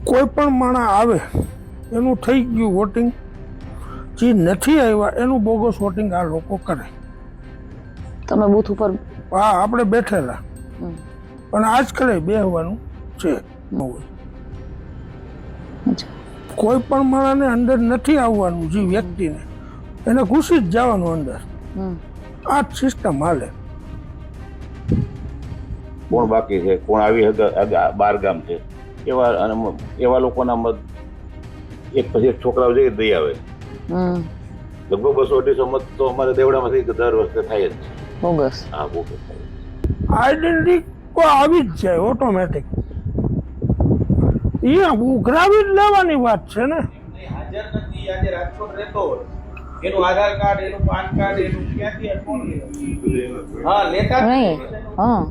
કોઈ પણ માણસ આવે એનું થઈ ગયું વોટિંગ, જે નથી આવ્યા એનું બોગસ વોટિંગ આ લોકો કરે. તમે બૂથ ઉપર હા, આપણે બેઠેલા પણ આજકાલે બેહવાનું છે. કોઈ પણ માણસને અંદર નથી આવવાનું, જે વ્યક્તિને એને ઘૂસી જ જવાનું અંદર. આ જ સિસ્ટમ હાલે. કોણ બાકી છે, કોણ આવી બાર ગામ છે, એવા લોકોના મત એક પછી એક છોકરાઓ જઈ દઈ આવે. લગભગ 200-250 મત તો અમારે દેવડામાંથી દર વખતે થાય જ છે. બોગસ. હા, બોગસ થાય. આઈડેન્ટિટી આવી જ જાય ઓટોમેટિક. એ ઉઘરાવી જ લેવાની વાત છે ને. હાજર નથી, આજે રાજકોટ રહેતો હોય, એનું આધાર કાર્ડ, એનું પાન કાર્ડ, એનું ક્યાંથી કોણ લે? હા, લેતા નહીં. હા,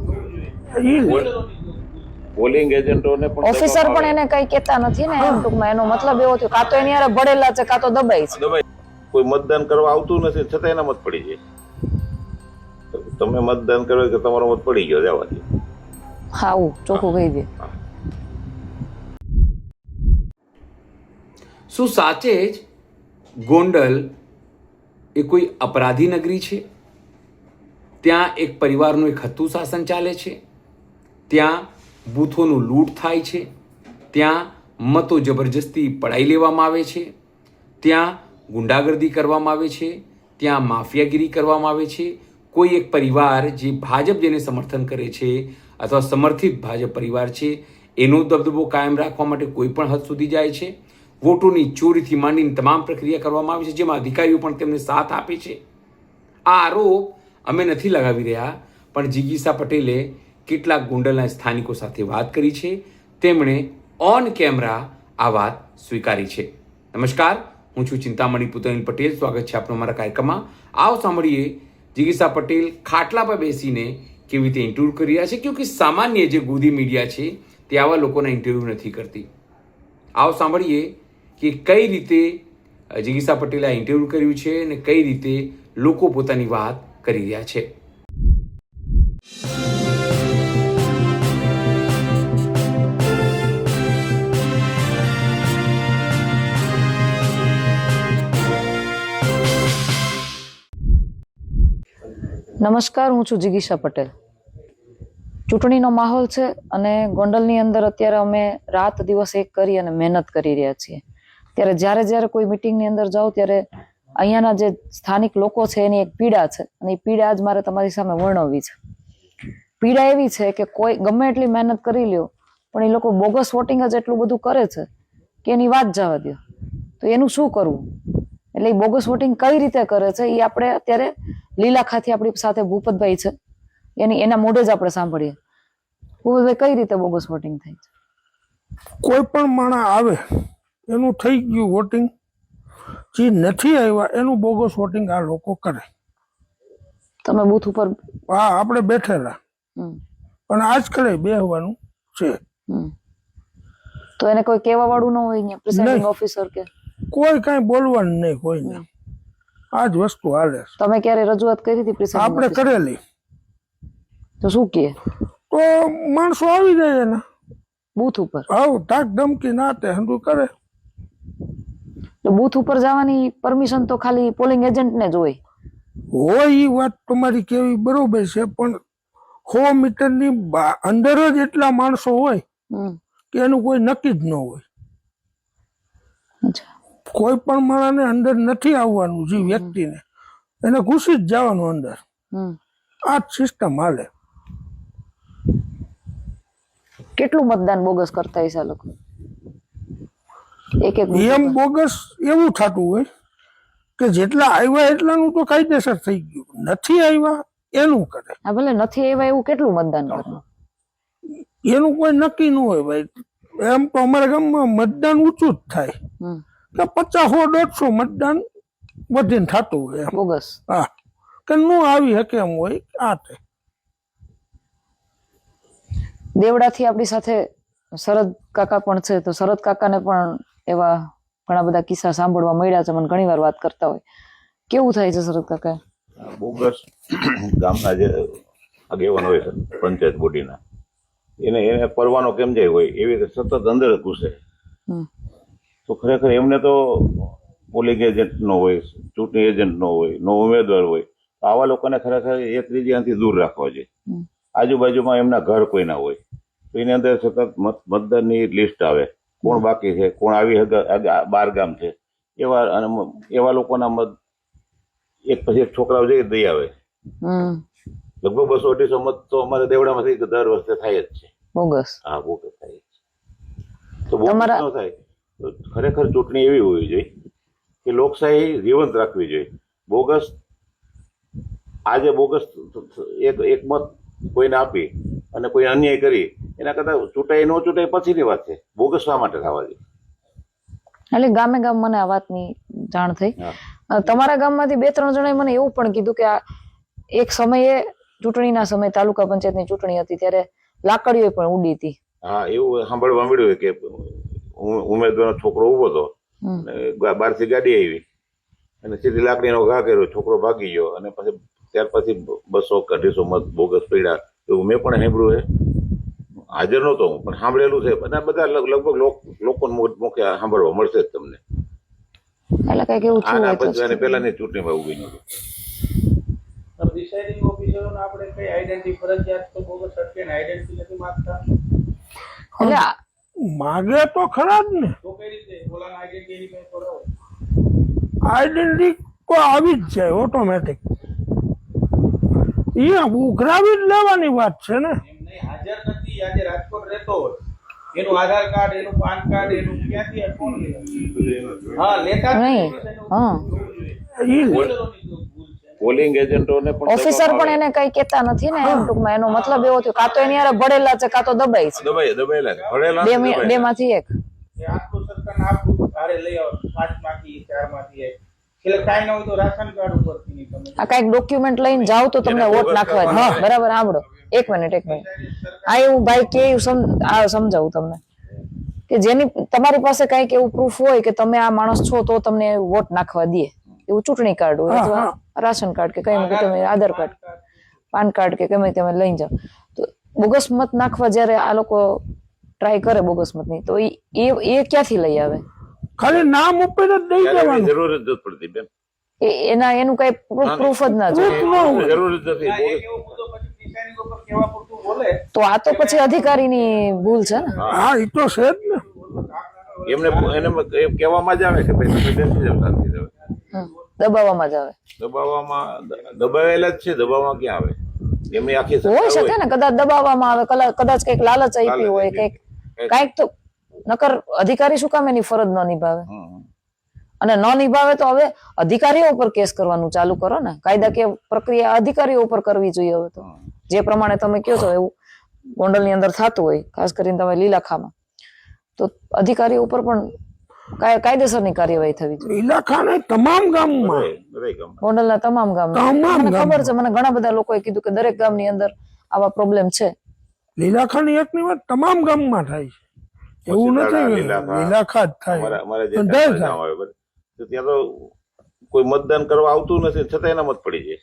પોલિંગ એજન્ટોને પણ ઓફિસર પણ એને કઈ કહેતા નથી ને. એમ ટૂંકમાં એનો મતલબ એવો થયો, કાં તો એની હારે ભળેલા છે, કાં તો દબાઈ છે. કોઈ મતદાન કરવા આવતું નથી, છતાં એના મત પડી જાય. તમે મતદાન કરો કે તમારો મત પડી ગયો, જવા દે. હા, ચોખ્ખું કહી દે. શું સાચે જ ગોંડલ એ કોઈ અપરાધી નગરી છે? ત્યાં એક પરિવારનું એક હતું શાસન ચાલે છે, ત્યાં બૂથોનું લૂંટ થાય છે, ત્યાં મતો જબરજસ્તી પડાઈ લેવામાં આવે છે, ત્યાં ગુંડાગર્દી કરવામાં આવે છે, ત્યાં માફિયાગીરી કરવામાં આવે છે. કોઈ એક પરિવાર જે ભાજપ જેને સમર્થન કરે છે અથવા સમર્થિત ભાજપ પરિવાર છે એનો દબદબો કાયમ રાખવા માટે કોઈ પણ હદ સુધી જાય છે. વોટોની ચોરીથી માંડીને તમામ પ્રક્રિયા કરવામાં આવે છે, જેમાં અધિકારીઓ પણ તેમને સાથ આપે છે. આ આરોપ અમે નથી લગાવી રહ્યા, પણ જિગીસા પટેલે કેટલાક ગોંડલના સ્થાનિકો સાથે વાત કરી છે. તેમણે ઓન કેમેરા આ વાત સ્વીકારી છે. નમસ્કાર, હું છું ચિંતામણી પુતનિલ પટેલ. સ્વાગત છે આપનો અમારા કાર્યક્રમમાં. આવો સાંભળીએ જિગીસા પટેલ ખાટલા પર બેસીને કેવી રીતે ઇન્ટરવ્યૂ કરી રહ્યા છે, ક્યોંકિ સામાન્ય જે ગોદી મીડિયા છે તે આવા લોકોના ઇન્ટરવ્યૂ નથી કરતી. આવો સાંભળીએ કે કઈ રીતે જિગીસા પટેલે આ ઇન્ટરવ્યૂ કર્યું છે અને કઈ રીતે લોકો પોતાની વાત કરી રહ્યા છે. નમસ્કાર, હું છું જિગીસા પટેલ. ચૂંટણીનો માહોલ છે અને ગોંડલની અંદર અત્યારે અમે રાત દિવસ એક કરી અને મહેનત કરી રહ્યા છીએ. ત્યારે જ્યારે કોઈ મિટિંગની અંદર જાઉં ત્યારે અહીંયાના જે સ્થાનિક લોકો છે એની એક પીડા છે અને એ પીડા આજ મારે તમારી સામે વર્ણવવી છે. પીડા એવી છે કે કોઈ ગમે એટલી મહેનત કરી લ્યો પણ એ લોકો બોગસ વોટિંગ જ એટલું બધું કરે છે કે એની વાત જવા દો. તો એનું શું કરવું? એટલે એ બોગસ વોટિંગ કઈ રીતે કરે છે એ આપણે અત્યારે લીલાખાથી આપણી સાથે ભૂપતભાઈ છે એના મોઢે જ આપણે સાંભળીએ. ભૂપતભાઈ, કઈ રીતે બોગસ વોટિંગ થાય છે? કોઈ પણ માણસ આવે એનું થઈ ગયું વોટિંગ, જે નથી આવ્યા એનું બોગસ વોટિંગ આ લોકો કરે. તમે બૂથ ઉપર હા, આપણે બેઠેલા પણ આજકાલે બેહવાનું છે. તો એને કોઈ કહેવા વાળું ન હોય, પ્રિસાઇડિંગ ઓફિસર કે કોઈ કાંઈ બોલવાનું નહીં કોઈને. આ જ વસ્તુ હાલે. તમે ક્યારે રજૂઆત કરી હતી પ્રિસાઇડિંગ? આપણે કરેલી. તો શું કહે? તો માણસો આવી જાય એના બૂથ ઉપર. આવ ધાક ધમકી ના તે હંધું કરે. બૂથ ઉપર જવાની પરમિશન તો ખાલી પોલિંગ એજન્ટને જ હોય. એ વાત તમારી કેવી બરોબર છે, પણ 100 મીટરની અંદર જ એટલા માણસો હોય કે એનું કોઈ નક્કી જ ન હોય. કોઈ પણ માણસને અંદર નથી આવવાનું, જે વ્યક્તિને એને ઘૂસી જ જવાનું અંદર. આ જ સિસ્ટમ હાલે. કેટલું મતદાન બોગસ કરતા હશે આ લોકો? એક એમ બોગસ એવું થતું હોય કે જેટલા આવ્યા એટલાનું તો કાયદેસર થઈ ગયું, નથી આવ્યા એનું કરે. હા, ભલે નથી આવ્યા એવું કેટલું મતદાન કરે એનું કોઈ નક્કી ન હોય ભાઈ. એમ તો અમારા ગામમાં મતદાન ઊંચું જ થાય કે 50-100-150 મતદાન વધીને થતું હોય બોગસ. હા, કે ન આવી શકે એમ હોય. આ તે દેવડાથી આપણી સાથે શરદ કાકા પણ છે, તો શરદ કાકાને પણ એવા ઘણા બધા કિસ્સા સાંભળવા મળ્યા છે. મને ઘણી વાર વાત કરતા હોય. કેવું થાય છે શરદ કાકા? બોગસ ગામના જે આગેવાન હોય છે પંચાયત બોડીના, એને પરવાનો કેમ જાય હોય એવી રીતે સતત અંદર ઘૂસે. હમ. તો ખરેખર એમને તો પોલિંગ એજન્ટ નો હોય, ચૂંટણી એજન્ટ નો હોય, નો ઉમેદવાર હોય, તો આવા લોકોને ખરેખર એ ત્રિજ્યાથી દૂર રાખવા જોઈએ. હમ. આજુબાજુમાં એમના ઘર કોઈ ના હોય તો એની અંદર સતત મતદારની લિસ્ટ આવે, કોણ બાકી છે, કોણ આવી બાર ગામ છે, એવા લોકોના મત એક પછી એક છોકરાઓ જઈ દઈ આવે. હમ. લગભગ 200-250 મત તો અમારે દેવડામાંથી દર વર્ષે થાય જ છે. બોગસ. હા, બોગસ થાય જ છે. તો બોગસ તમારા- ન થાય તો ખરેખર ચૂંટણી એવી હોવી જોઈએ કે લોકશાહી જીવંત રાખવી જોઈએ. બોગસ આજે બોગસ એક મત કોઈને આપી અને કોઈ અન્યાય કરી એના કરતા ચૂંટાઈ ન ચૂંટાઈ પછીની વાત છે. બોગસ શા માટે થવા જોઈએ? એટલે ગામે ગામ મને આ વાતની જાણ થઈ. હા. તમારા ગામમાંથી 2-3 જણાએ મને એવું પણ કીધું કે આ એક સમયે ચૂંટણીના સમયે તાલુકા પંચાયતની ચૂંટણી હતી ત્યારે લાકડીઓ પણ ઉડી હતી. હા, એવું સાંભળવા મળ્યું કે ઉમેદવારનો છોકરો ઉભો હતો હમ. અને બહારથી ગાડી આવી અને સીધી લાકડીનો ઘા કર્યો, છોકરો ભાગી ગયો અને પછી ત્યાર પછી 200-250 મત બોગસ પડ્યા. એવું મેં પણ સાંભળ્યું છે. હાજર નહોતો હું, પણ સાંભળેલું છે. અને બધા લગભગ લોકો મુખે સાંભળવા મળશે જ તમને. એટલે કઈક એવું થયું આના હોય તો પછી અને પહેલાની ચૂંટણીમાં એવું બન્યું. પ્રિસાઇડિંગ ઓફિસરોને આપણે કઈ આઈડેન્ટિટી ફરજિયાત તો બોગસ અટકે ને આઈડેન્ટિટી નથી માંગતા એટલે માગે તો ખરા જ ને. તો કઈ રીતે ઓલાના આઈડેન્ટિટી કઈ કરાવો? આઈડેન્ટિટી તો આવી જ જાય ઓટોમેટિક. એ ઉઘરાવી જ લેવાની વાત છે ને. એમ નહીં, હાજર નથી, આજે રાજકોટ રહેતો હોય, એનું આધાર કાર્ડ, એનું પાન કાર્ડ, એનું ક્યાંથી આ કોણ લે? હા, લેતા જ નહીં. નથી. હા. ઈ ભૂલ છે. પોલિંગ એજન્ટોને પણ ઓફિસર પણ એને કઈ કેતા નથી ને એમ ટૂંકમાં એનો મતલબ એવો થયો કાં તો એની હારે ભળેલા છે કાં તો દબાઈ છે. દબાયેલા છે. ભરેલા છે, દબાયેલા. બે માંથી એક. એ આખું સરકારને આપવું, તારે લઈ આવો 5 માંથી 4 માંથી 1. એટલે કાંઈ ન હોય તો રાશન કાર્ડ ઉપરથી નહીં તમે આ કઈક ડોક્યુમેન્ટ લઈને જાવ તો તમને વોટ નાખવા દે. બરાબર સાંભળો, એક મિનિટ. આ એવું ભાઈ કે સમજાવું તમને કે જેની તમારી પાસે કઈક એવું પ્રૂફ હોય કે તમે આ માણસ છો તો તમને વોટ નાખવા દે, એવું ચૂંટણી કાર્ડ હોય અથવા રાશન કાર્ડ કે કઈ તમે આધાર કાર્ડ, પાન કાર્ડ કે ગમે તમે લઈ જાઓ. તો બોગસ મત નાખવા જયારે આ લોકો ટ્રાય કરે બોગસ મતની, તો એ ક્યાંથી લઈ આવે? ખાલી નામ ઉપર જ દઈ ત્યારે એની દેવાનું. જરૂર જ નથી પડતી બેન. એનું કઈ પ્રૂફ જ ના જોઈએ. જરૂર જ નથી. એક એવો મુદ્દો પછી પ્રિસાઇડિંગ ઉપર કેવા પૂરતું બોલે તો આ તો પછી અધિકારીની ભૂલ છે ને. હા, એ તો છે જ ને. એમને એને એમ કહેવામાં જ આવે કે ભાઈ તમે બેસી જાઓ શાંતિથી. દબાવવામાં જ આવે. દબાવેલા જ છે. દબાવવામાં ક્યાં આવે? એમની આખી સત્તા હોય શકે ને, કદાચ દબાવવામાં આવે, કદાચ કઈક લાલચ આપી લાલચ હોય, આપી. કઈક તો નકર અધિકારી શું કામ એની ફરજ ન નિભાવે? હમ. અને ન નિભાવે તો હવે અધિકારીઓ ઉપર કેસ કરવાનું ચાલુ કરો ને. કાયદાકીય પ્રક્રિયા અધિકારીઓ ઉપર કરવી જોઈએ હવે તો. જે પ્રમાણે તમે કહો છો એવું ગોંડલની અંદર થતું હોય, ખાસ કરીને તમે લીલાખામાં, તો અધિકારીઓ ઉપર પણ કાયદેસરની કાર્યવાહી થવી જોઈએ. ઇલાકાને તમામ ગામમાં, બધાય ગામમાં. ગોંડલના તમામ ગામમાં મને ખબર છે, મને ઘણા બધા લોકોએ કીધું કે દરેક ગામની અંદર આવા પ્રોબ્લેમ છે. લીલાખાની એકની વાત તમામ ગામમાં થાય છે. એવું નથી કે લીલાખા જ થાય. અમારે જે બધાય ગામ થાય. આવે બધે. તો ત્યાં તો કોઈ મતદાન કરવા આવતું નથી, છતાં એના મત પડી જાય.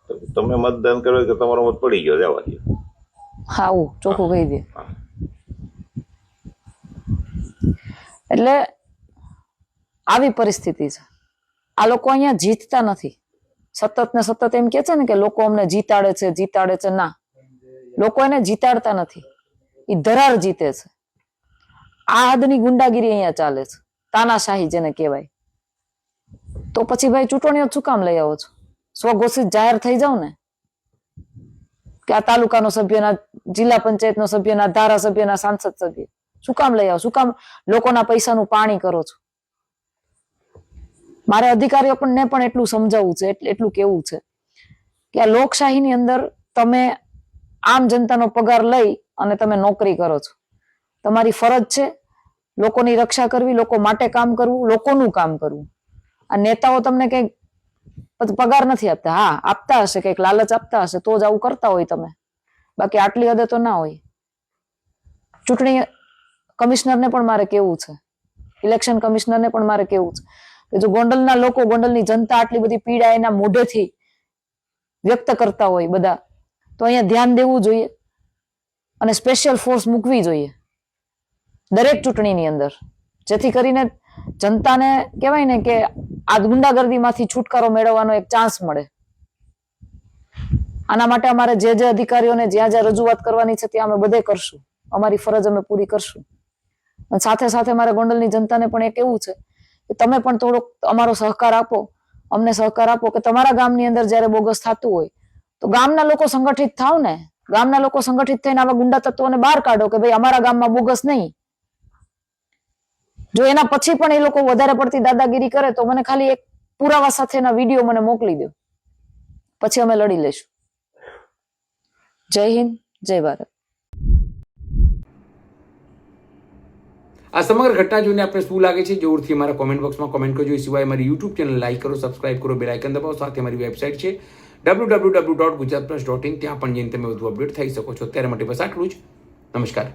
તો તમે મતદાન કરો કે તમારો મત પડી ગયો, જવા દો. હા, આવું ચોખ્ખું કહી દે. હા. એટલે આવી પરિસ્થિતિ છે. આ લોકો અહીંયા જીતતા નથી. સતત ને સતત એમ કે છે ને કે લોકો અમને જીતાડે છે. ના, લોકો એને જીતાડતા નથી, એ ધરાર જીતે છે. આ હદની ગુંડાગીરી અહીંયા ચાલે છે, તાનાશાહી જેને કહેવાય. તો પછી ભાઈ ચૂંટણીઓ શું કામ લઈ આવો છો? સ્વઘોષિત જાહેર થઈ જાવ ને કે આ તાલુકાનો સભ્યના, જિલ્લા પંચાયતનો સભ્યના, ધારાસભ્યના, સાંસદ સભ્ય શું કામ લઈ આવો? શું કામ લોકોના પૈસાનું પાણી કરો છો? મારે અધિકારીઓ ને પણ એટલું સમજાવવું છે, એટલું કેવું છે કે આ લોકશાહીની અંદર તમે આમ જનતાનો પગાર લઈ અને તમે નોકરી કરો છો. તમારી ફરજ છે લોકોની રક્ષા કરવી, લોકો માટે કામ કરવું, લોકોનું કામ કરવું. આ નેતાઓ તમને કઈક પગાર નથી આપતા. હા, આપતા હશે, કઈક લાલચ આપતા હશે તો જ આવું કરતા હોય તમે, બાકી આટલી હદે તો ના હોય. ચૂંટણી કમિશનરને પણ મારે કેવું છે, ઇલેક્શન કમિશનરને પણ મારે કેવું છે કે જો ગોંડલના લોકો, ગોંડલની જનતા આટલી બધી પીડા એના મોઢેથી વ્યક્ત કરતા હોય બધા, તો અહીંયા ધ્યાન દેવું જોઈએ અને સ્પેશિયલ ફોર્સ મૂકવી જોઈએ. દરેક ચૂંટણીની અંદર, જેથી કરીને જનતાને કહેવાય ને કે આ ગુંડાગર્દીમાંથી છુટકારો મેળવવાનો એક ચાન્સ મળે. આના માટે અમારે જે અધિકારીઓને જ્યાં જ્યાં રજૂઆત કરવાની છે ત્યાં અમે બધે કરશું, અમારી ફરજ અમે પૂરી કરશું. અને સાથે સાથે મારે ગોંડલની જનતાને પણ એક એવું છે કે તમે પણ થોડોક અમારો સહકાર આપો, અમને સહકાર આપો કે તમારા ગામની અંદર જયારે બોગસ થતું હોય તો ગામના લોકો સંગઠિત થાવ ને, ગામના લોકો સંગઠિત થઈને આવા ગુંડા તત્વોને બહાર કાઢો કે ભાઈ અમારા ગામમાં બોગસ નહીં. જો એના પછી પણ એ લોકો વધારે પડતી દાદાગીરી કરે તો મને ખાલી એક પુરાવા સાથેના વિડીયો મને મોકલી દો, પછી અમે લડી લઈશું. જય હિન્દ, જય ભારત. આ સમગ્ર ઘટના જોઈને આપણે શું લાગે છે જરૂરથી અમારા કોમેન્ટ બોક્સમાં કોમેન્ટ કરજો. એ સિવાય અમારી યુટ્યુબ ચેનલ લાઈક કરો, સબસ્ક્રાઇબ કરો, બેલ આઇકન દબાવો. સાથે અમારી વેબસાઇટ છે www.gujaratplus.in, ત્યાં પણ જઈને તમે વધુ અપડેટ થઈ શકો છો. અત્યારે માટે બસ આટલું જ. નમસ્કાર.